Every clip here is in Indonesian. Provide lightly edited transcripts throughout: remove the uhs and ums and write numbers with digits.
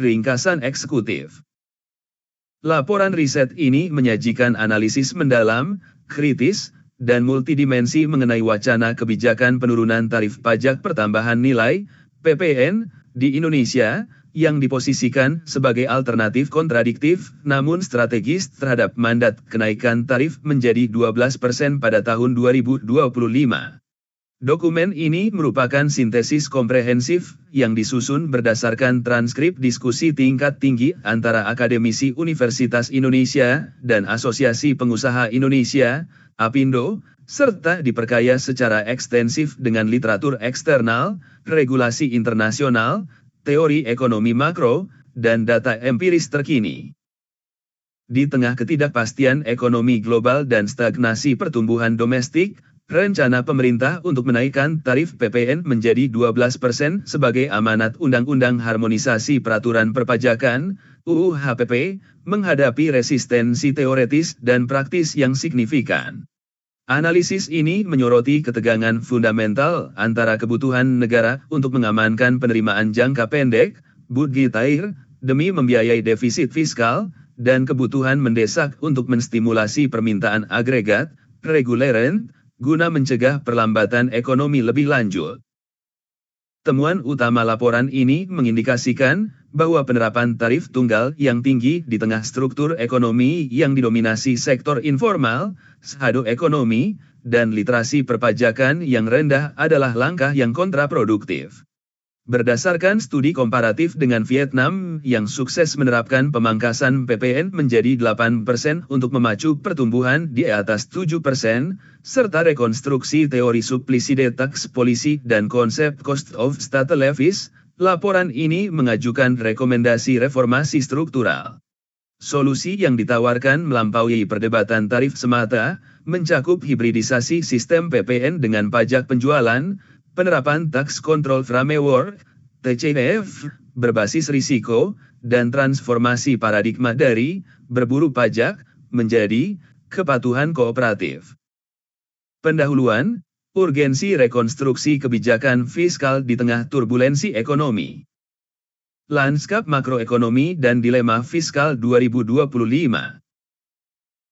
Ringkasan eksekutif. Laporan riset ini menyajikan analisis mendalam, kritis, dan multidimensi mengenai wacana kebijakan penurunan tarif pajak pertambahan nilai (PPN) di Indonesia, yang diposisikan sebagai alternatif kontradiktif namun strategis terhadap mandat kenaikan tarif menjadi 12% pada tahun 2025. Dokumen ini merupakan sintesis komprehensif yang disusun berdasarkan transkrip diskusi tingkat tinggi antara akademisi Universitas Indonesia dan Asosiasi Pengusaha Indonesia, APindo, serta diperkaya secara ekstensif dengan literatur eksternal, regulasi internasional, teori ekonomi makro, dan data empiris terkini. Di tengah ketidakpastian ekonomi global dan stagnasi pertumbuhan domestik, rencana pemerintah untuk menaikkan tarif PPN menjadi 12% sebagai amanat Undang-Undang Harmonisasi Peraturan Perpajakan, UU HPP, menghadapi resistensi teoretis dan praktis yang signifikan. Analisis ini menyoroti ketegangan fundamental antara kebutuhan negara untuk mengamankan penerimaan jangka pendek, budgetair, demi membiayai defisit fiskal, dan kebutuhan mendesak untuk menstimulasi permintaan agregat, reguleren, guna mencegah perlambatan ekonomi lebih lanjut. Temuan utama laporan ini mengindikasikan bahwa penerapan tarif tunggal yang tinggi di tengah struktur ekonomi yang didominasi sektor informal, saldo ekonomi, dan literasi perpajakan yang rendah adalah langkah yang kontraproduktif. Berdasarkan studi komparatif dengan Vietnam yang sukses menerapkan pemangkasan PPN menjadi 8% untuk memacu pertumbuhan di atas 7%, serta rekonstruksi teori supplicity tax policy dan konsep cost of state levies, laporan ini mengajukan rekomendasi reformasi struktural. Solusi yang ditawarkan melampaui perdebatan tarif semata, mencakup hibridisasi sistem PPN dengan pajak penjualan, penerapan Tax Control Framework, TCF, berbasis risiko, dan transformasi paradigma dari berburu pajak menjadi kepatuhan kooperatif. Pendahuluan, urgensi rekonstruksi kebijakan fiskal di tengah turbulensi ekonomi. Lanskap makroekonomi dan dilema fiskal 2025.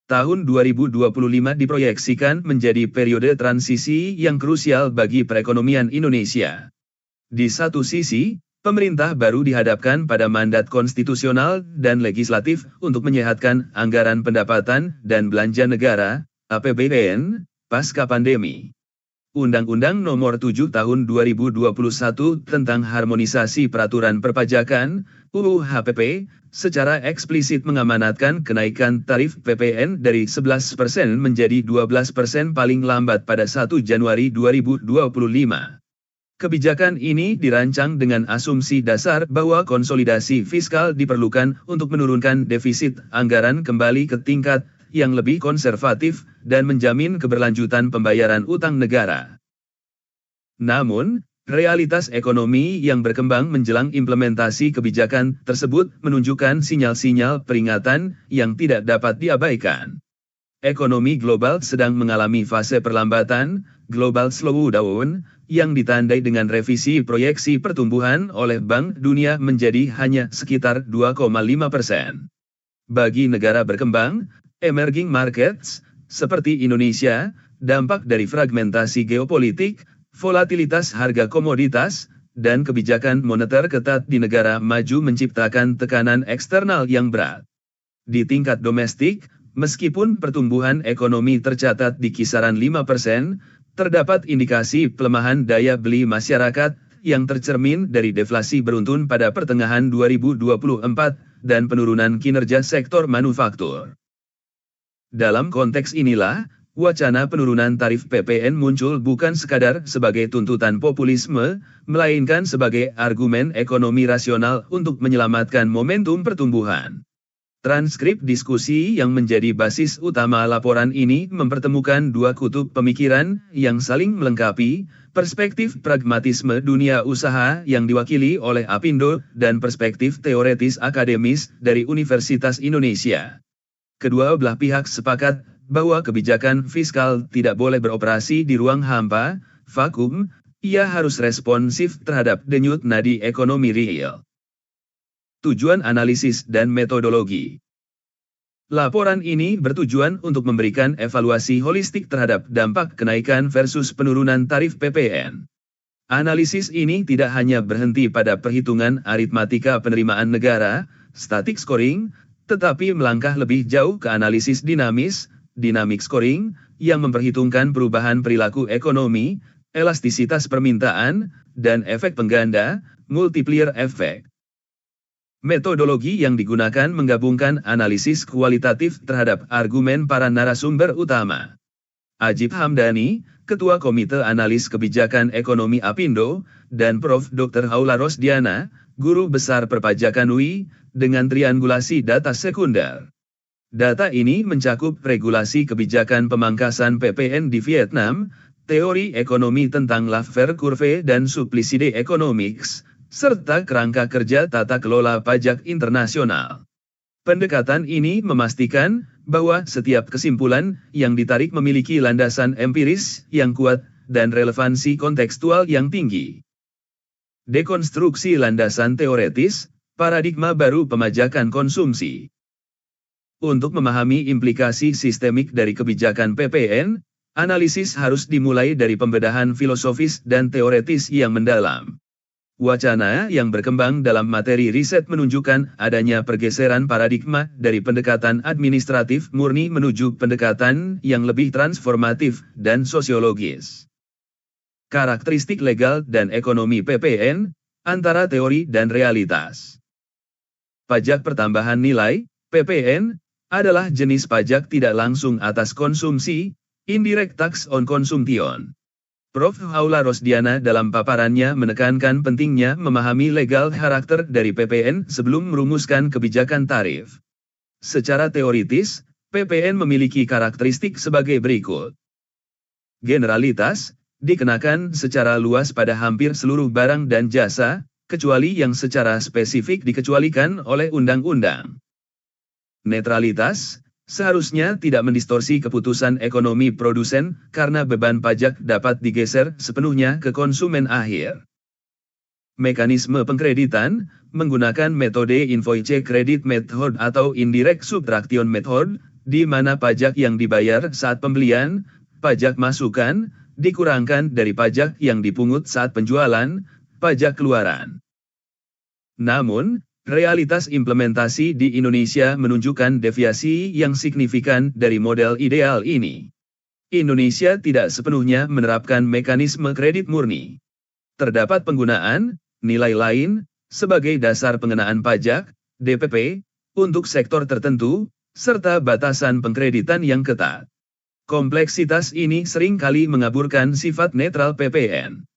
Tahun 2025 diproyeksikan menjadi periode transisi yang krusial bagi perekonomian Indonesia. Di satu sisi, pemerintah baru dihadapkan pada mandat konstitusional dan legislatif untuk menyehatkan anggaran pendapatan dan belanja negara, APBN, pasca pandemi. Undang-Undang Nomor 7 Tahun 2021 tentang Harmonisasi Peraturan Perpajakan, UU HPP, secara eksplisit mengamanatkan kenaikan tarif PPN dari 11% menjadi 12% paling lambat pada 1 Januari 2025. Kebijakan ini dirancang dengan asumsi dasar bahwa konsolidasi fiskal diperlukan untuk menurunkan defisit anggaran kembali ke tingkat yang lebih konservatif dan menjamin keberlanjutan pembayaran utang negara. Namun, realitas ekonomi yang berkembang menjelang implementasi kebijakan tersebut menunjukkan sinyal-sinyal peringatan yang tidak dapat diabaikan. Ekonomi global sedang mengalami fase perlambatan, global slowdown, yang ditandai dengan revisi proyeksi pertumbuhan oleh Bank Dunia menjadi hanya sekitar 2,5%. Bagi negara berkembang, emerging markets, seperti Indonesia, dampak dari fragmentasi geopolitik, volatilitas harga komoditas, dan kebijakan moneter ketat di negara maju menciptakan tekanan eksternal yang berat. Di tingkat domestik, meskipun pertumbuhan ekonomi tercatat di kisaran 5%, terdapat indikasi pelemahan daya beli masyarakat yang tercermin dari deflasi beruntun pada pertengahan 2024 dan penurunan kinerja sektor manufaktur. Dalam konteks inilah, wacana penurunan tarif PPN muncul bukan sekadar sebagai tuntutan populisme, melainkan sebagai argumen ekonomi rasional untuk menyelamatkan momentum pertumbuhan. Transkrip diskusi yang menjadi basis utama laporan ini mempertemukan dua kutub pemikiran yang saling melengkapi, perspektif pragmatisme dunia usaha yang diwakili oleh APindo dan perspektif teoretis akademis dari Universitas Indonesia. Kedua belah pihak sepakat bahwa kebijakan fiskal tidak boleh beroperasi di ruang hampa, vakum, ia harus responsif terhadap denyut nadi ekonomi real. Tujuan analisis dan metodologi. Laporan ini bertujuan untuk memberikan evaluasi holistik terhadap dampak kenaikan versus penurunan tarif PPN. Analisis ini tidak hanya berhenti pada perhitungan aritmatika penerimaan negara, static scoring, tetapi melangkah lebih jauh ke analisis dinamis, dynamic scoring, yang memperhitungkan perubahan perilaku ekonomi, elastisitas permintaan, dan efek pengganda, multiplier effect. Metodologi yang digunakan menggabungkan analisis kualitatif terhadap argumen para narasumber utama. Ajib Hamdani, Ketua Komite Analis Kebijakan Ekonomi Apindo, dan Prof. Dr. Haula Rosdiana, Guru Besar Perpajakan UI, dengan triangulasi data sekunder. Data ini mencakup regulasi kebijakan pemangkasan PPN di Vietnam, teori ekonomi tentang Laffer Curve dan Supplicity Economics, serta kerangka kerja tata kelola pajak internasional. Pendekatan ini memastikan bahwa setiap kesimpulan yang ditarik memiliki landasan empiris yang kuat dan relevansi kontekstual yang tinggi. Dekonstruksi landasan teoretis, paradigma baru pemajakan konsumsi. Untuk memahami implikasi sistemik dari kebijakan PPN, analisis harus dimulai dari pembedahan filosofis dan teoretis yang mendalam. Wacana yang berkembang dalam materi riset menunjukkan adanya pergeseran paradigma dari pendekatan administratif murni menuju pendekatan yang lebih transformatif dan sosiologis. Karakteristik legal dan ekonomi PPN, antara teori dan realitas. Pajak pertambahan nilai, PPN, adalah jenis pajak tidak langsung atas konsumsi, indirect tax on consumption. Prof. Haula Rosdiana dalam paparannya menekankan pentingnya memahami legal karakter dari PPN sebelum merumuskan kebijakan tarif. Secara teoritis, PPN memiliki karakteristik sebagai berikut. Generalitas, dikenakan secara luas pada hampir seluruh barang dan jasa, kecuali yang secara spesifik dikecualikan oleh undang-undang. Netralitas, seharusnya tidak mendistorsi keputusan ekonomi produsen karena beban pajak dapat digeser sepenuhnya ke konsumen akhir. Mekanisme pengkreditan, menggunakan metode invoice credit method atau indirect subtraction method, di mana pajak yang dibayar saat pembelian, pajak masukan, dikurangkan dari pajak yang dipungut saat penjualan, pajak keluaran. Namun, realitas implementasi di Indonesia menunjukkan deviasi yang signifikan dari model ideal ini. Indonesia tidak sepenuhnya menerapkan mekanisme kredit murni. Terdapat penggunaan nilai lain sebagai dasar pengenaan pajak, DPP, untuk sektor tertentu, serta batasan pengkreditan yang ketat. Kompleksitas ini seringkali mengaburkan sifat netral PPN.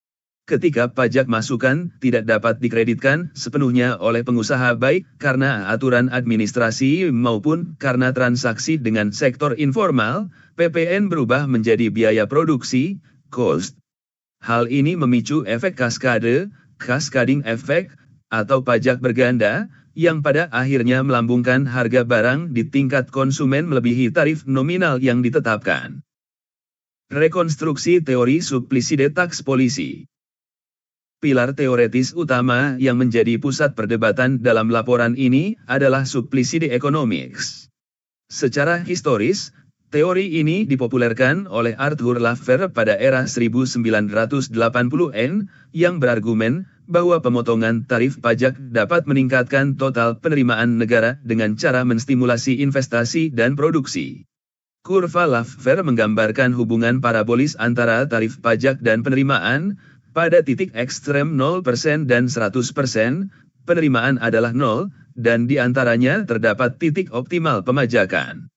Ketika pajak masukan tidak dapat dikreditkan sepenuhnya oleh pengusaha baik karena aturan administrasi maupun karena transaksi dengan sektor informal, PPN berubah menjadi biaya produksi, cost. Hal ini memicu efek kaskade, cascading effect, atau pajak berganda, yang pada akhirnya melambungkan harga barang di tingkat konsumen melebihi tarif nominal yang ditetapkan. Rekonstruksi teori supplicity tax policy. Pilar teoretis utama yang menjadi pusat perdebatan dalam laporan ini adalah supplicity economics. Secara historis, teori ini dipopulerkan oleh Arthur Laffer pada era 1980-an, yang berargumen bahwa pemotongan tarif pajak dapat meningkatkan total penerimaan negara dengan cara menstimulasi investasi dan produksi. Kurva Laffer menggambarkan hubungan parabolis antara tarif pajak dan penerimaan. Pada titik ekstrem 0% dan 100%, penerimaan adalah 0, dan di antaranya terdapat titik optimal pemajakan.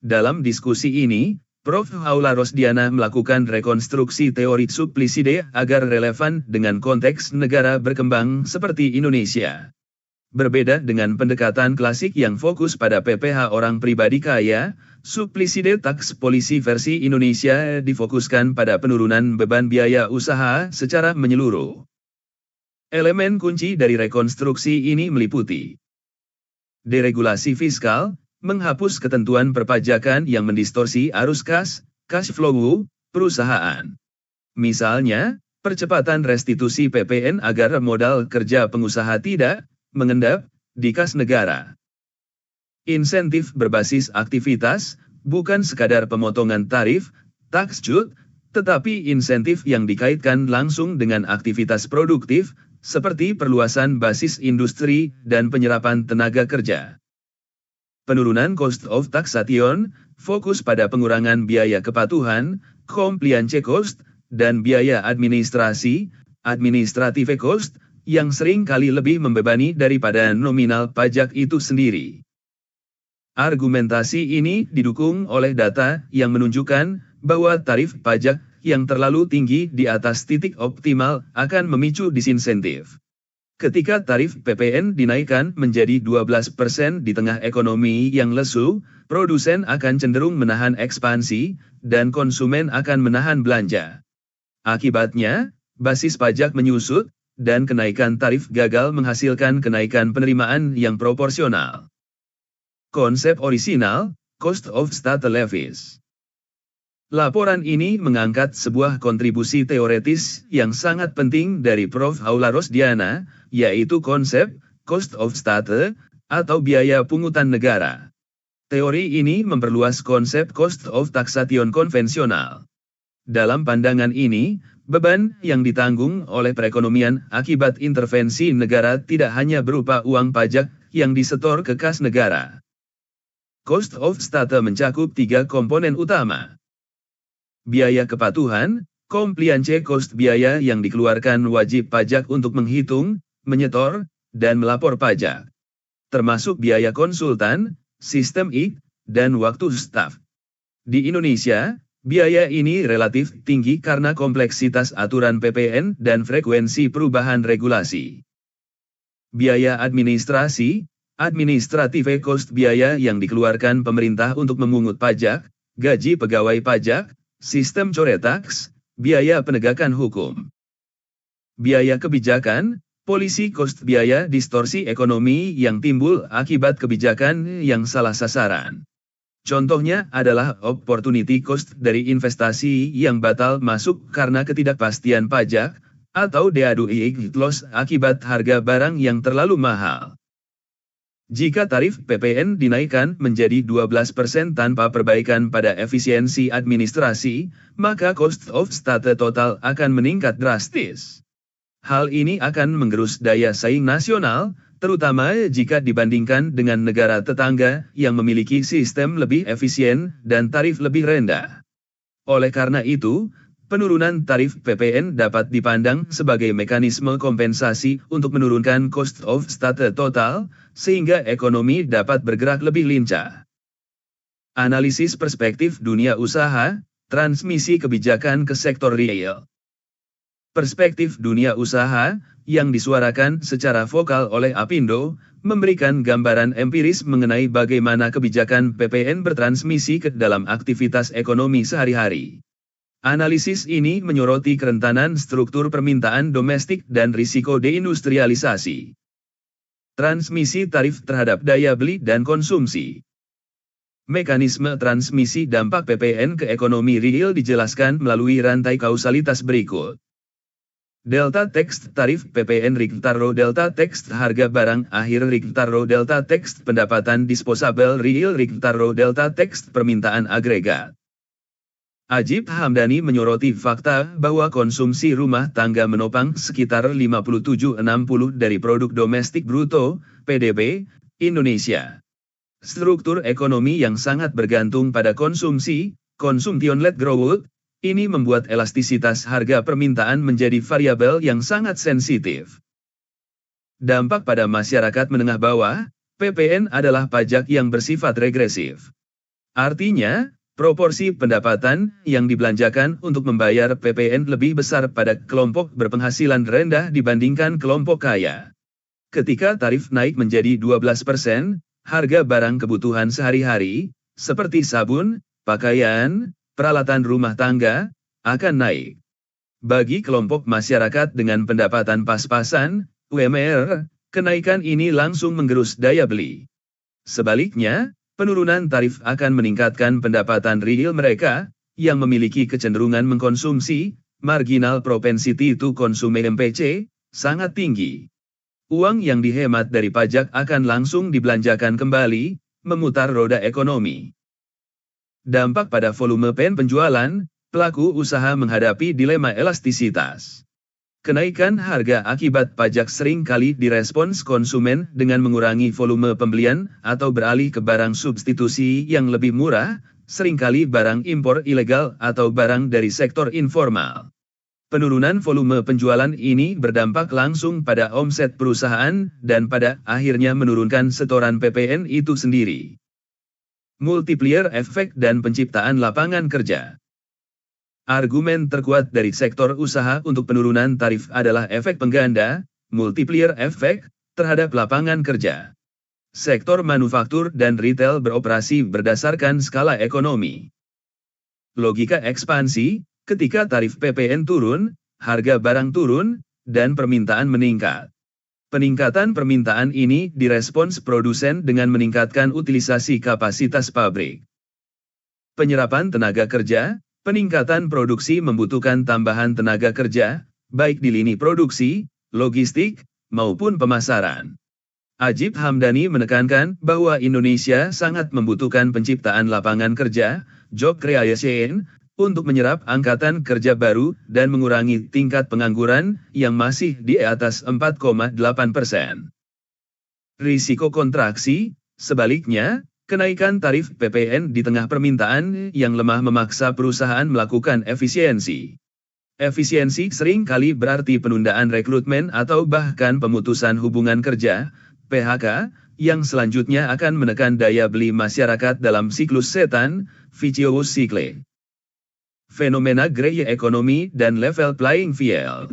Dalam diskusi ini, Prof. Haula Rosdiana melakukan rekonstruksi teori supplicity agar relevan dengan konteks negara berkembang seperti Indonesia. Berbeda dengan pendekatan klasik yang fokus pada PPh orang pribadi kaya, supplicity tax policy versi Indonesia difokuskan pada penurunan beban biaya usaha secara menyeluruh. Elemen kunci dari rekonstruksi ini meliputi deregulasi fiskal, menghapus ketentuan perpajakan yang mendistorsi arus cash flow, perusahaan. Misalnya, percepatan restitusi PPN agar modal kerja pengusaha tidak mengendap di kas negara. Insentif berbasis aktivitas bukan sekadar pemotongan tarif, tax cut, tetapi insentif yang dikaitkan langsung dengan aktivitas produktif, seperti perluasan basis industri dan penyerapan tenaga kerja. Penurunan cost of taxation fokus pada pengurangan biaya kepatuhan, compliance cost, dan biaya administrasi, administrative cost, yang sering kali lebih membebani daripada nominal pajak itu sendiri. Argumentasi ini didukung oleh data yang menunjukkan bahwa tarif pajak yang terlalu tinggi di atas titik optimal akan memicu disinsentif. Ketika tarif PPN dinaikkan menjadi 12% di tengah ekonomi yang lesu, produsen akan cenderung menahan ekspansi, dan konsumen akan menahan belanja. Akibatnya, basis pajak menyusut, dan kenaikan tarif gagal menghasilkan kenaikan penerimaan yang proporsional. Konsep orisinal, Cost of State Levies. Laporan ini mengangkat sebuah kontribusi teoretis yang sangat penting dari Prof. Aula Rosdiana, yaitu konsep cost of state atau biaya pungutan negara. Teori ini memperluas konsep cost of taxation konvensional. Dalam pandangan ini, beban yang ditanggung oleh perekonomian akibat intervensi negara tidak hanya berupa uang pajak yang disetor ke kas negara. Cost of state mencakup 3 komponen utama. Biaya kepatuhan, compliance cost biaya yang dikeluarkan wajib pajak untuk menghitung, menyetor, dan melapor pajak. Termasuk biaya konsultan, sistem IT, dan waktu staf. Di Indonesia, biaya ini relatif tinggi karena kompleksitas aturan PPN dan frekuensi perubahan regulasi. Biaya administrasi, administrative cost biaya yang dikeluarkan pemerintah untuk memungut pajak, gaji pegawai pajak, sistem coretaks, biaya penegakan hukum. Biaya kebijakan, policy cost biaya distorsi ekonomi yang timbul akibat kebijakan yang salah sasaran. Contohnya adalah opportunity cost dari investasi yang batal masuk karena ketidakpastian pajak, atau deductible loss akibat harga barang yang terlalu mahal. Jika tarif PPN dinaikkan menjadi 12% tanpa perbaikan pada efisiensi administrasi, maka cost of state total akan meningkat drastis. Hal ini akan menggerus daya saing nasional, terutama jika dibandingkan dengan negara tetangga yang memiliki sistem lebih efisien dan tarif lebih rendah. Oleh karena itu, penurunan tarif PPN dapat dipandang sebagai mekanisme kompensasi untuk menurunkan cost of state total, sehingga ekonomi dapat bergerak lebih lincah. Analisis perspektif dunia usaha, transmisi kebijakan ke sektor real. Perspektif dunia usaha, yang disuarakan secara vokal oleh Apindo, memberikan gambaran empiris mengenai bagaimana kebijakan PPN bertransmisi ke dalam aktivitas ekonomi sehari-hari. Analisis ini menyoroti kerentanan struktur permintaan domestik dan risiko deindustrialisasi. Transmisi tarif terhadap daya beli dan konsumsi. Mekanisme transmisi dampak PPN ke ekonomi real dijelaskan melalui rantai kausalitas berikut. Delta text tarif PPN Riktaro delta text harga barang akhir Riktaro delta text pendapatan disposable real Riktaro delta text permintaan agregat. Ajib Hamdani menyoroti fakta bahwa konsumsi rumah tangga menopang sekitar 57-60% dari produk domestik bruto, PDB, Indonesia. Struktur ekonomi yang sangat bergantung pada konsumsi, consumption-led growth, ini membuat elastisitas harga permintaan menjadi variabel yang sangat sensitif. Dampak pada masyarakat menengah bawah, PPN adalah pajak yang bersifat regresif. Artinya, proporsi pendapatan yang dibelanjakan untuk membayar PPN lebih besar pada kelompok berpenghasilan rendah dibandingkan kelompok kaya. Ketika tarif naik menjadi 12%, harga barang kebutuhan sehari-hari, seperti sabun, pakaian, peralatan rumah tangga, akan naik. Bagi kelompok masyarakat dengan pendapatan pas-pasan, UMR, kenaikan ini langsung menggerus daya beli. Sebaliknya, penurunan tarif akan meningkatkan pendapatan real mereka, yang memiliki kecenderungan mengkonsumsi, marginal propensity to consume MPC, sangat tinggi. uang yang dihemat dari pajak akan langsung dibelanjakan kembali, memutar roda ekonomi. Dampak pada volume penjualan, pelaku usaha menghadapi dilema elastisitas. Kenaikan harga akibat pajak sering kali direspons konsumen dengan mengurangi volume pembelian atau beralih ke barang substitusi yang lebih murah, seringkali barang impor ilegal atau barang dari sektor informal. Penurunan volume penjualan ini berdampak langsung pada omset perusahaan dan pada akhirnya menurunkan setoran PPN itu sendiri. Multiplier efek dan penciptaan lapangan kerja. Argumen terkuat dari sektor usaha untuk penurunan tarif adalah efek pengganda, multiplier efek, terhadap lapangan kerja. Sektor manufaktur dan retail beroperasi berdasarkan skala ekonomi. Logika ekspansi, ketika tarif PPN turun, harga barang turun, dan permintaan meningkat. Peningkatan permintaan ini direspons produsen dengan meningkatkan utilisasi kapasitas pabrik. Penyerapan tenaga kerja. Peningkatan produksi membutuhkan tambahan tenaga kerja, baik di lini produksi, logistik, maupun pemasaran. Ajib Hamdani menekankan bahwa Indonesia sangat membutuhkan penciptaan lapangan kerja, job creation, untuk menyerap angkatan kerja baru dan mengurangi tingkat pengangguran yang masih di atas 4,8%. Risiko kontraksi, sebaliknya, kenaikan tarif PPN di tengah permintaan yang lemah memaksa perusahaan melakukan efisiensi. Efisiensi sering kali berarti penundaan rekrutmen atau bahkan pemutusan hubungan kerja, PHK, yang selanjutnya akan menekan daya beli masyarakat dalam siklus setan, vicious cycle. Fenomena gray economy dan level playing field.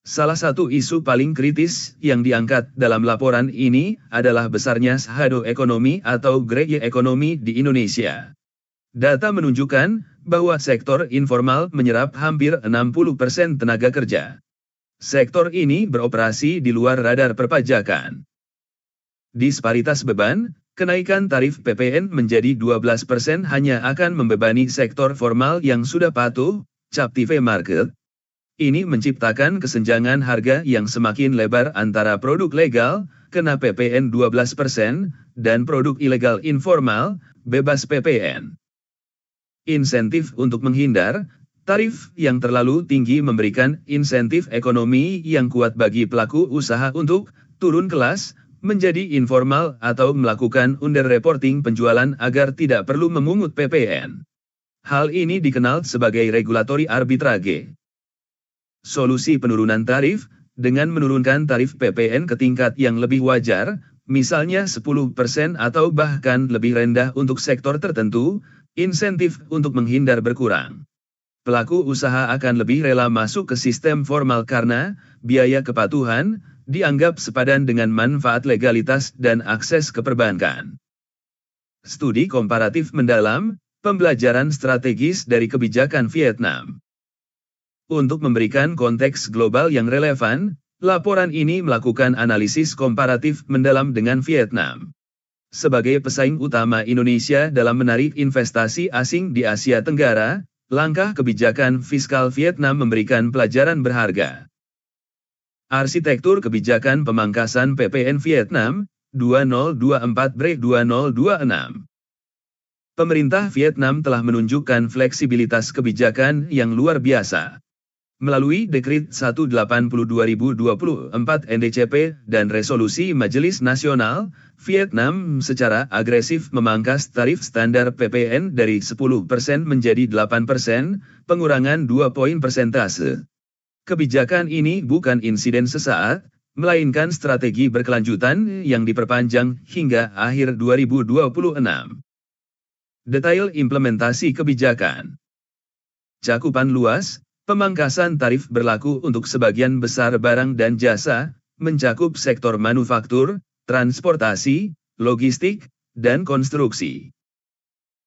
Salah satu isu paling kritis yang diangkat dalam laporan ini adalah besarnya shadow ekonomi atau gray economy di Indonesia. Data menunjukkan bahwa sektor informal menyerap hampir 60% tenaga kerja. Sektor ini beroperasi di luar radar perpajakan. Disparitas beban, kenaikan tarif PPN menjadi 12% hanya akan membebani sektor formal yang sudah patuh, captive market. Ini menciptakan kesenjangan harga yang semakin lebar antara produk legal, kena PPN 12%, dan produk ilegal informal, bebas PPN. Insentif untuk menghindar, tarif yang terlalu tinggi memberikan insentif ekonomi yang kuat bagi pelaku usaha untuk turun kelas, menjadi informal atau melakukan underreporting penjualan agar tidak perlu memungut PPN. Hal ini dikenal sebagai regulatory arbitrage. Solusi penurunan tarif, dengan menurunkan tarif PPN ke tingkat yang lebih wajar, misalnya 10% atau bahkan lebih rendah untuk sektor tertentu, insentif untuk menghindar berkurang. Pelaku usaha akan lebih rela masuk ke sistem formal karena biaya kepatuhan dianggap sepadan dengan manfaat legalitas dan akses ke perbankan. Studi komparatif mendalam, pembelajaran strategis dari kebijakan Vietnam. Untuk memberikan konteks global yang relevan, laporan ini melakukan analisis komparatif mendalam dengan Vietnam. Sebagai pesaing utama Indonesia dalam menarik investasi asing di Asia Tenggara, langkah kebijakan fiskal Vietnam memberikan pelajaran berharga. Arsitektur kebijakan pemangkasan PPN Vietnam, 2024/2026. Pemerintah Vietnam telah menunjukkan fleksibilitas kebijakan yang luar biasa. Melalui Dekret 180/2024 NDCP dan Resolusi Majelis Nasional, Vietnam secara agresif memangkas tarif standar PPN dari 10% menjadi 8%, pengurangan 2 poin persentase. Kebijakan ini bukan insiden sesaat, melainkan strategi berkelanjutan yang diperpanjang hingga akhir 2026. Detail implementasi kebijakan. Cakupan luas. Pemangkasan tarif berlaku untuk sebagian besar barang dan jasa, mencakup sektor manufaktur, transportasi, logistik, dan konstruksi.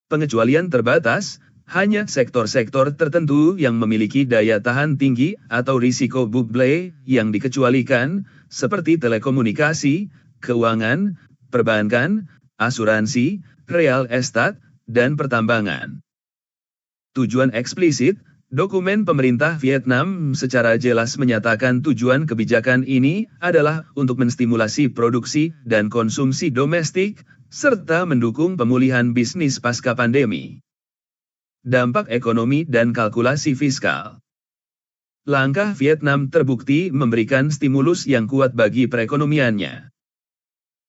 Pengecualian terbatas, hanya sektor-sektor tertentu yang memiliki daya tahan tinggi atau risiko bubble yang dikecualikan, seperti telekomunikasi, keuangan, perbankan, asuransi, real estate, dan pertambangan. Tujuan eksplisit, Dokumen pemerintah Vietnam secara jelas menyatakan tujuan kebijakan ini adalah untuk menstimulasi produksi dan konsumsi domestik, serta mendukung pemulihan bisnis pasca pandemi. Dampak ekonomi dan kalkulasi fiskal. Langkah Vietnam terbukti memberikan stimulus yang kuat bagi perekonomiannya.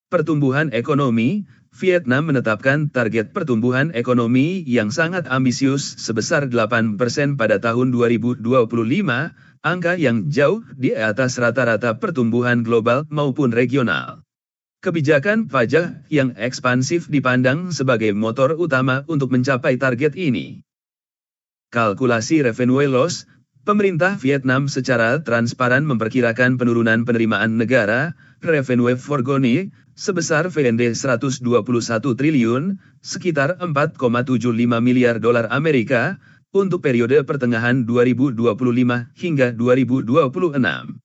Pertumbuhan ekonomi, Vietnam menetapkan target pertumbuhan ekonomi yang sangat ambisius sebesar 8% pada tahun 2025, angka yang jauh di atas rata-rata pertumbuhan global maupun regional. Kebijakan pajak yang ekspansif dipandang sebagai motor utama untuk mencapai target ini. Kalkulasi revenue loss, pemerintah Vietnam secara transparan memperkirakan penurunan penerimaan negara, revenue foregone, sebesar VND 121 triliun, sekitar 4,75 miliar dolar Amerika, untuk periode pertengahan 2025 hingga 2026.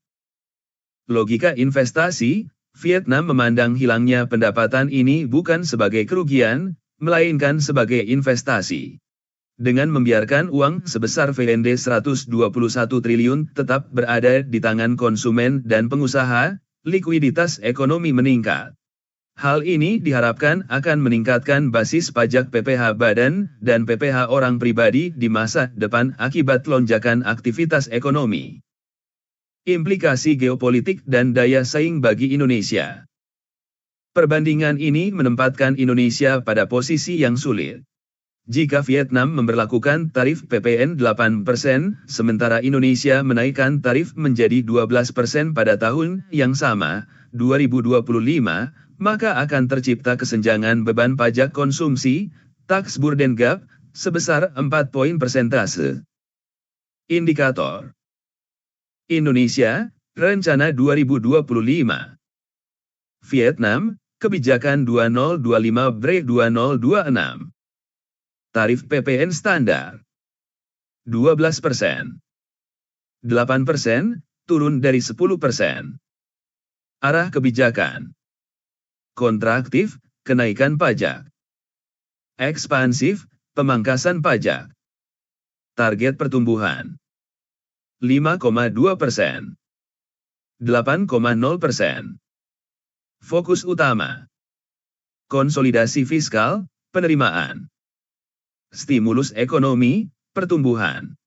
Logika investasi, Vietnam memandang hilangnya pendapatan ini bukan sebagai kerugian, melainkan sebagai investasi. Dengan membiarkan uang sebesar VND 121 triliun tetap berada di tangan konsumen dan pengusaha, likuiditas ekonomi meningkat. Hal ini diharapkan akan meningkatkan basis pajak PPh badan dan PPh orang pribadi di masa depan akibat lonjakan aktivitas ekonomi. Implikasi geopolitik dan daya saing bagi Indonesia. Perbandingan ini menempatkan Indonesia pada posisi yang sulit. Jika Vietnam memberlakukan tarif PPN 8%, sementara Indonesia menaikkan tarif menjadi 12% pada tahun yang sama, 2025, maka akan tercipta kesenjangan beban pajak konsumsi, tax burden gap, sebesar 4 poin persentase. Indikator Indonesia, Rencana 2025. Vietnam, Kebijakan 2025/2026. Tarif PPN standar 12%. 8%, turun dari 10%. Arah kebijakan kontraktif, kenaikan pajak. Ekspansif, pemangkasan pajak. Target pertumbuhan 5,2%. 8,0%. Fokus utama konsolidasi fiskal, penerimaan. Stimulus ekonomi, pertumbuhan.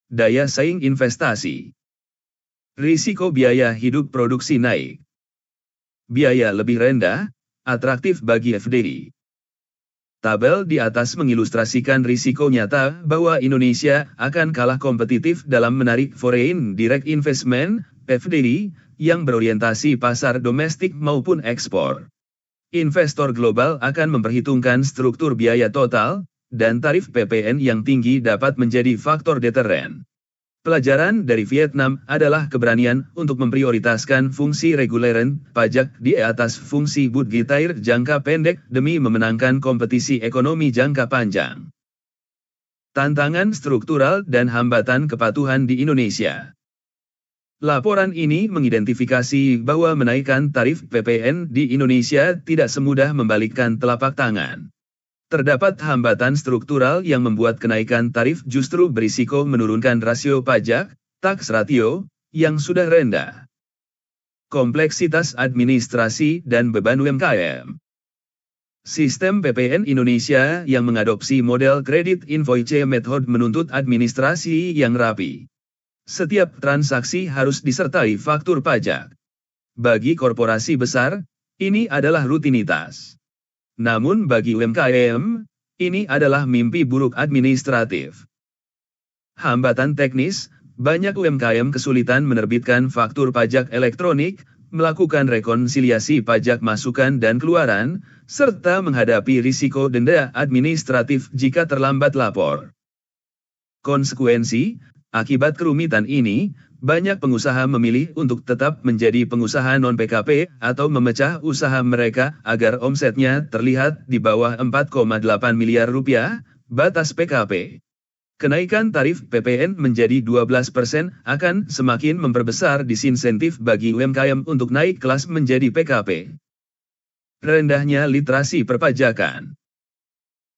Daya saing investasi. Risiko biaya hidup produksi naik. Biaya lebih rendah, atraktif bagi FDI. Tabel di atas mengilustrasikan risiko nyata bahwa Indonesia akan kalah kompetitif dalam menarik foreign direct investment, FDI, yang berorientasi pasar domestik maupun ekspor. Investor global akan memperhitungkan struktur biaya total, dan tarif PPN yang tinggi dapat menjadi faktor deteren. Pelajaran dari Vietnam adalah keberanian untuk memprioritaskan fungsi reguleran pajak di atas fungsi budgetair jangka pendek demi memenangkan kompetisi ekonomi jangka panjang. Tantangan struktural dan hambatan kepatuhan di Indonesia. Laporan ini mengidentifikasi bahwa menaikkan tarif PPN di Indonesia tidak semudah membalikkan telapak tangan. Terdapat hambatan struktural yang membuat kenaikan tarif justru berisiko menurunkan rasio pajak, tax ratio, yang sudah rendah. Kompleksitas administrasi dan beban UMKM. Sistem PPN Indonesia yang mengadopsi model kredit invoice method menuntut administrasi yang rapi. Setiap transaksi harus disertai faktur pajak. Bagi korporasi besar, ini adalah rutinitas. Namun bagi UMKM, ini adalah mimpi buruk administratif. Hambatan teknis, banyak UMKM kesulitan menerbitkan faktur pajak elektronik, melakukan rekonsiliasi pajak masukan dan keluaran, serta menghadapi risiko denda administratif jika terlambat lapor. Konsekuensi, akibat kerumitan ini, banyak pengusaha memilih untuk tetap menjadi pengusaha non-PKP atau memecah usaha mereka agar omsetnya terlihat di bawah 4,8 miliar rupiah, batas PKP. Kenaikan tarif PPN menjadi 12% akan semakin memperbesar disinsentif bagi UMKM untuk naik kelas menjadi PKP. Rendahnya literasi perpajakan.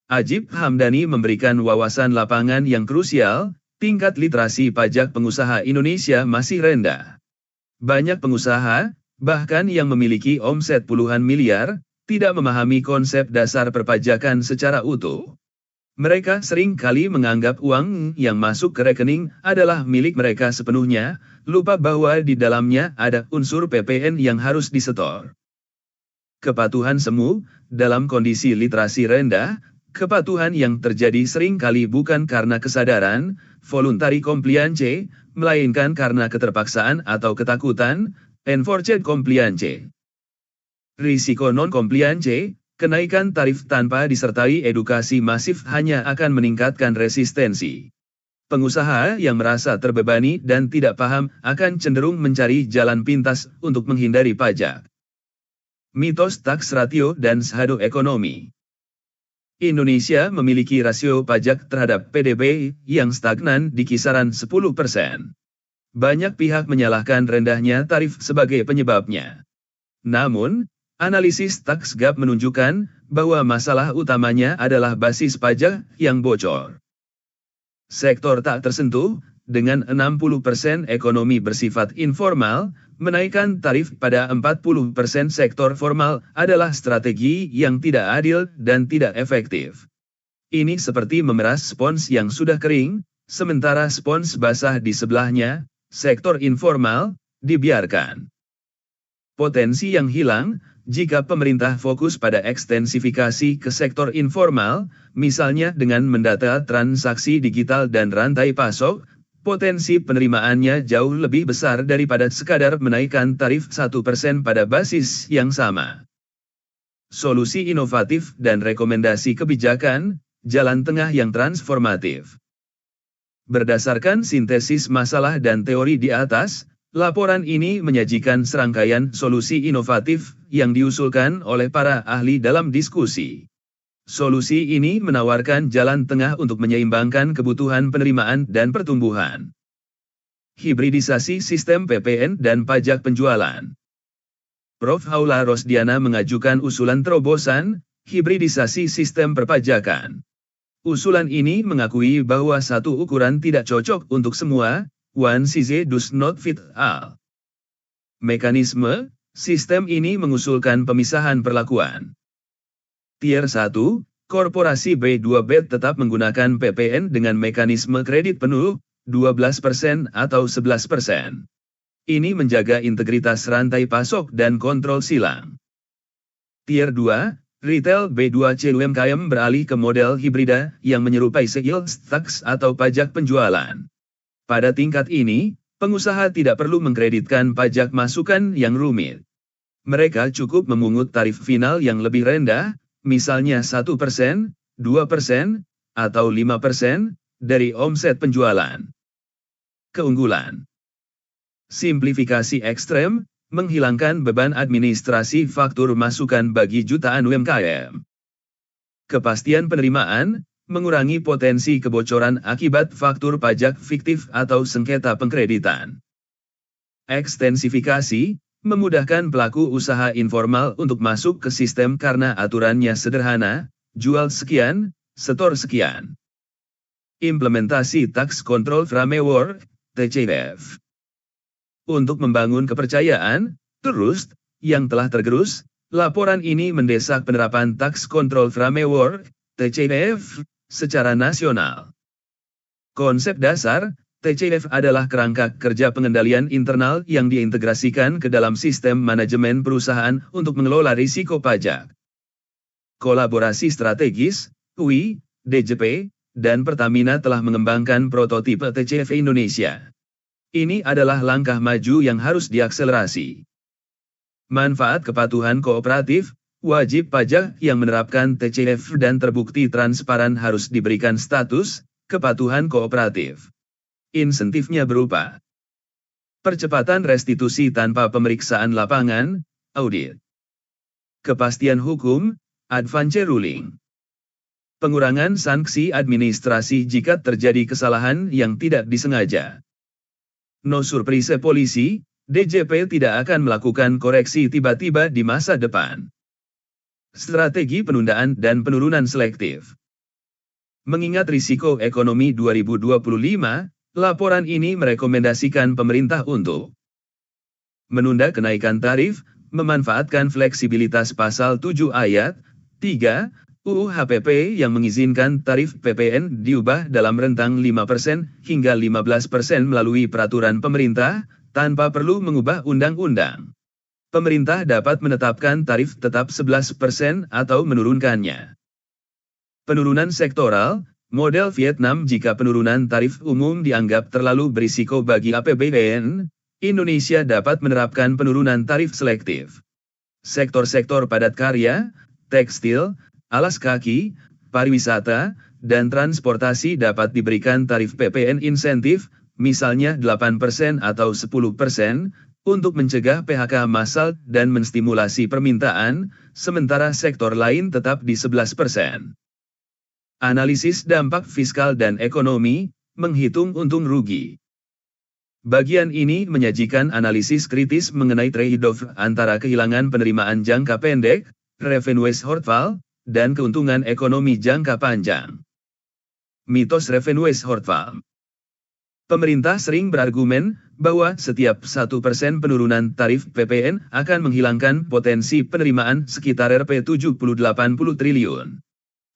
Ajib Hamdani memberikan wawasan lapangan yang krusial. tingkat literasi pajak pengusaha Indonesia masih rendah. Banyak pengusaha, bahkan yang memiliki omset puluhan miliar, tidak memahami konsep dasar perpajakan secara utuh. Mereka sering kali menganggap uang yang masuk ke rekening adalah milik mereka sepenuhnya, lupa bahwa di dalamnya ada unsur PPN yang harus disetor. Kepatuhan semu, dalam kondisi literasi rendah, kepatuhan yang terjadi sering kali bukan karena kesadaran, voluntary compliance, melainkan karena keterpaksaan atau ketakutan, enforced compliance. Risiko non-compliance, kenaikan tarif tanpa disertai edukasi masif hanya akan meningkatkan resistensi. Pengusaha yang merasa terbebani dan tidak paham akan cenderung mencari jalan pintas untuk menghindari pajak. Mitos tax ratio dan saldo ekonomi. Indonesia memiliki rasio pajak terhadap PDB yang stagnan di kisaran 10%. Banyak pihak menyalahkan rendahnya tarif sebagai penyebabnya. Namun, analisis tax gap menunjukkan bahwa masalah utamanya adalah basis pajak yang bocor. Sektor tak tersentuh, dengan 60% ekonomi bersifat informal, menaikkan tarif pada 40% sektor formal adalah strategi yang tidak adil dan tidak efektif. Ini seperti memeras spons yang sudah kering, sementara spons basah di sebelahnya, sektor informal, dibiarkan. Potensi yang hilang, jika pemerintah fokus pada ekstensifikasi ke sektor informal, misalnya dengan mendata transaksi digital dan rantai pasok, potensi penerimaannya jauh lebih besar daripada sekadar menaikkan tarif 1% pada basis yang sama. Solusi inovatif dan rekomendasi kebijakan, jalan tengah yang transformatif. Berdasarkan sintesis masalah dan teori di atas, laporan ini menyajikan serangkaian solusi inovatif yang diusulkan oleh para ahli dalam diskusi. Solusi ini menawarkan jalan tengah untuk menyeimbangkan kebutuhan penerimaan dan pertumbuhan. Hibridisasi sistem PPN dan pajak penjualan. Prof. Haula Rosdiana mengajukan usulan terobosan, hibridisasi sistem perpajakan. Usulan ini mengakui bahwa satu ukuran tidak cocok untuk semua, one size does not fit all. Mekanisme, sistem ini mengusulkan pemisahan perlakuan. Tier 1, korporasi B2B tetap menggunakan PPN dengan mekanisme kredit penuh, 12% atau 11%. Ini menjaga integritas rantai pasok dan kontrol silang. Tier 2, retail B2C UMKM beralih ke model hibrida yang menyerupai sales tax atau pajak penjualan. Pada tingkat ini, pengusaha tidak perlu mengkreditkan pajak masukan yang rumit. Mereka cukup memungut tarif final yang lebih rendah, misalnya 1%, 2%, atau 5% dari omset penjualan. Keunggulan. Simplifikasi ekstrem, menghilangkan beban administrasi faktur masukan bagi jutaan UMKM. Kepastian penerimaan, mengurangi potensi kebocoran akibat faktur pajak fiktif atau sengketa pengkreditan. Ekstensifikasi, memudahkan pelaku usaha informal untuk masuk ke sistem karena aturannya sederhana, jual sekian, setor sekian. Implementasi Tax Control Framework, TCF. Untuk membangun kepercayaan, trust, yang telah tergerus, laporan ini mendesak penerapan Tax Control Framework, TCF, secara nasional. Konsep dasar, TCF adalah kerangka kerja pengendalian internal yang diintegrasikan ke dalam sistem manajemen perusahaan untuk mengelola risiko pajak. Kolaborasi strategis, UI, DJP, dan Pertamina telah mengembangkan prototipe TCF Indonesia. Ini adalah langkah maju yang harus diakselerasi. Manfaat kepatuhan kooperatif, wajib pajak yang menerapkan TCF dan terbukti transparan harus diberikan status kepatuhan kooperatif. Insentifnya berupa percepatan restitusi tanpa pemeriksaan lapangan, audit. Kepastian hukum, advance ruling. Pengurangan sanksi administrasi jika terjadi kesalahan yang tidak disengaja. No surprise polisi, DJP tidak akan melakukan koreksi tiba-tiba di masa depan. Strategi penundaan dan penurunan selektif. Mengingat risiko ekonomi 2025, laporan ini merekomendasikan pemerintah untuk menunda kenaikan tarif, memanfaatkan fleksibilitas pasal 7 ayat 3 UU HPP yang mengizinkan tarif PPN diubah dalam rentang 5% hingga 15% melalui peraturan pemerintah, tanpa perlu mengubah undang-undang. Pemerintah dapat menetapkan tarif tetap 11% atau menurunkannya. Penurunan sektoral, model Vietnam. Jika penurunan tarif umum dianggap terlalu berisiko bagi APBN, Indonesia dapat menerapkan penurunan tarif selektif. Sektor-sektor padat karya, tekstil, alas kaki, pariwisata, dan transportasi dapat diberikan tarif PPN insentif, misalnya 8% atau 10%, untuk mencegah PHK massal dan menstimulasi permintaan, sementara sektor lain tetap di 11%. Analisis dampak fiskal dan ekonomi, menghitung untung rugi. Bagian ini menyajikan analisis kritis mengenai trade-off antara kehilangan penerimaan jangka pendek, revenue shortfall, dan keuntungan ekonomi jangka panjang. Mitos revenue shortfall. Pemerintah sering berargumen bahwa setiap 1% penurunan tarif PPN akan menghilangkan potensi penerimaan sekitar Rp70-80 triliun.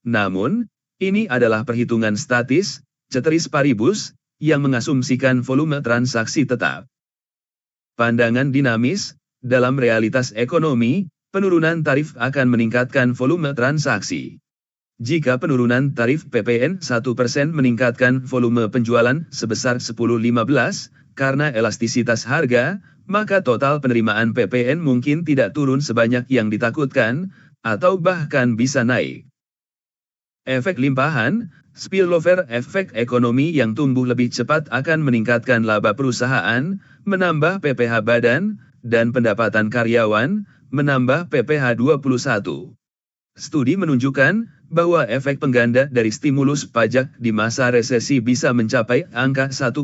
Namun, ini adalah perhitungan statis, ceteris paribus, yang mengasumsikan volume transaksi tetap. Pandangan dinamis, dalam realitas ekonomi, penurunan tarif akan meningkatkan volume transaksi. Jika penurunan tarif PPN 1% meningkatkan volume penjualan sebesar 10-15, karena elastisitas harga, maka total penerimaan PPN mungkin tidak turun sebanyak yang ditakutkan, atau bahkan bisa naik. Efek limpahan, spillover efek ekonomi yang tumbuh lebih cepat akan meningkatkan laba perusahaan, menambah PPH badan, dan pendapatan karyawan, menambah PPH 21. Studi menunjukkan bahwa efek pengganda dari stimulus pajak di masa resesi bisa mencapai angka 1,5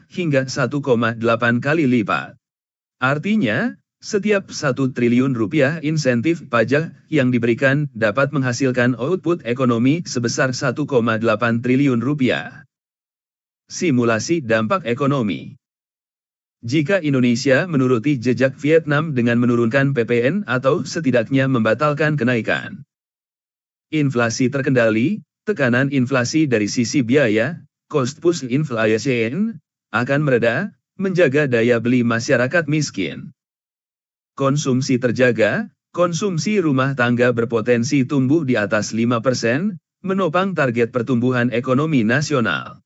hingga 1,8 kali lipat. Artinya, setiap 1 triliun rupiah insentif pajak yang diberikan dapat menghasilkan output ekonomi sebesar 1,8 triliun rupiah. Simulasi dampak ekonomi. Jika Indonesia menuruti jejak Vietnam dengan menurunkan PPN atau setidaknya membatalkan kenaikan inflasi terkendali, tekanan inflasi dari sisi biaya, cost push inflation, akan mereda, menjaga daya beli masyarakat miskin. Konsumsi terjaga, konsumsi rumah tangga berpotensi tumbuh di atas 5%, menopang target pertumbuhan ekonomi nasional.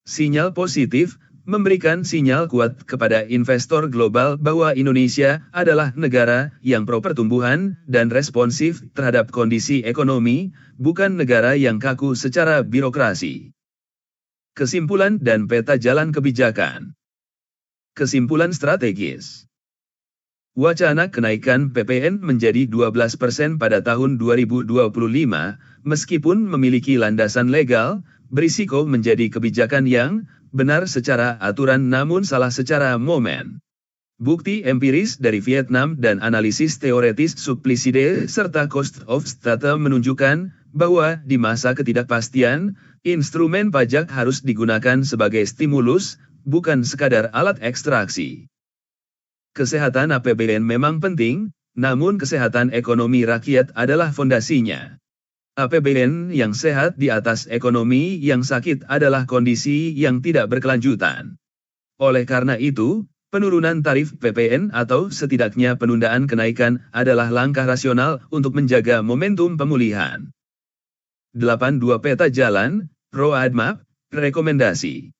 Sinyal positif, memberikan sinyal kuat kepada investor global bahwa Indonesia adalah negara yang pro pertumbuhan dan responsif terhadap kondisi ekonomi, bukan negara yang kaku secara birokrasi. Kesimpulan dan peta jalan kebijakan. Kesimpulan strategis. Wacana kenaikan PPN menjadi 12% pada tahun 2025, meskipun memiliki landasan legal, berisiko menjadi kebijakan yang benar secara aturan namun salah secara momen. Bukti empiris dari Vietnam dan analisis teoretis supplicity serta cost of data menunjukkan bahwa di masa ketidakpastian, instrumen pajak harus digunakan sebagai stimulus, bukan sekadar alat ekstraksi. Kesehatan APBN memang penting, namun kesehatan ekonomi rakyat adalah fondasinya. APBN yang sehat di atas ekonomi yang sakit adalah kondisi yang tidak berkelanjutan. Oleh karena itu, penurunan tarif PPN atau setidaknya penundaan kenaikan adalah langkah rasional untuk menjaga momentum pemulihan. 82 Peta Jalan, Roadmap, Rekomendasi.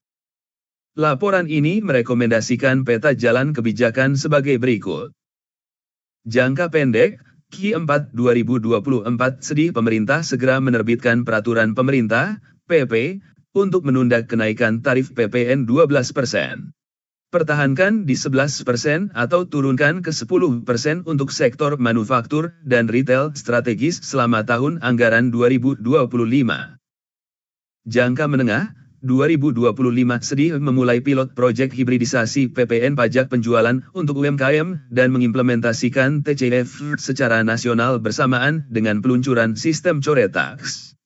Laporan ini merekomendasikan peta jalan kebijakan sebagai berikut. Jangka pendek, Q4 2024 sedih pemerintah segera menerbitkan peraturan pemerintah, PP, untuk menunda kenaikan tarif PPN 12%. Pertahankan di 11% atau turunkan ke 10% untuk sektor manufaktur dan retail strategis selama tahun anggaran 2025. Jangka menengah, 2025 sedih memulai pilot proyek hibridisasi PPN pajak penjualan untuk UMKM dan mengimplementasikan TCF secara nasional bersamaan dengan peluncuran sistem coret tax.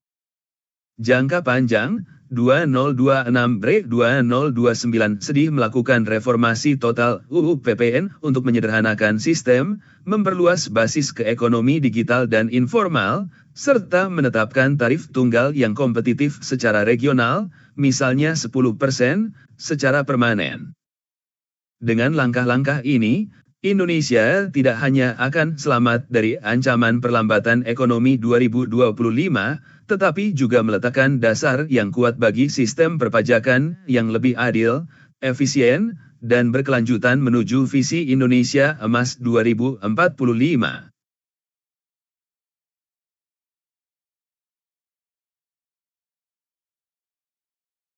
Jangka panjang, 2026-2029 sedih melakukan reformasi total UU PPN untuk menyederhanakan sistem, memperluas basis ke ekonomi digital dan informal, serta menetapkan tarif tunggal yang kompetitif secara regional, misalnya 10%, secara permanen. Dengan langkah-langkah ini, Indonesia tidak hanya akan selamat dari ancaman perlambatan ekonomi 2025, tetapi juga meletakkan dasar yang kuat bagi sistem perpajakan yang lebih adil, efisien, dan berkelanjutan menuju visi Indonesia Emas 2045.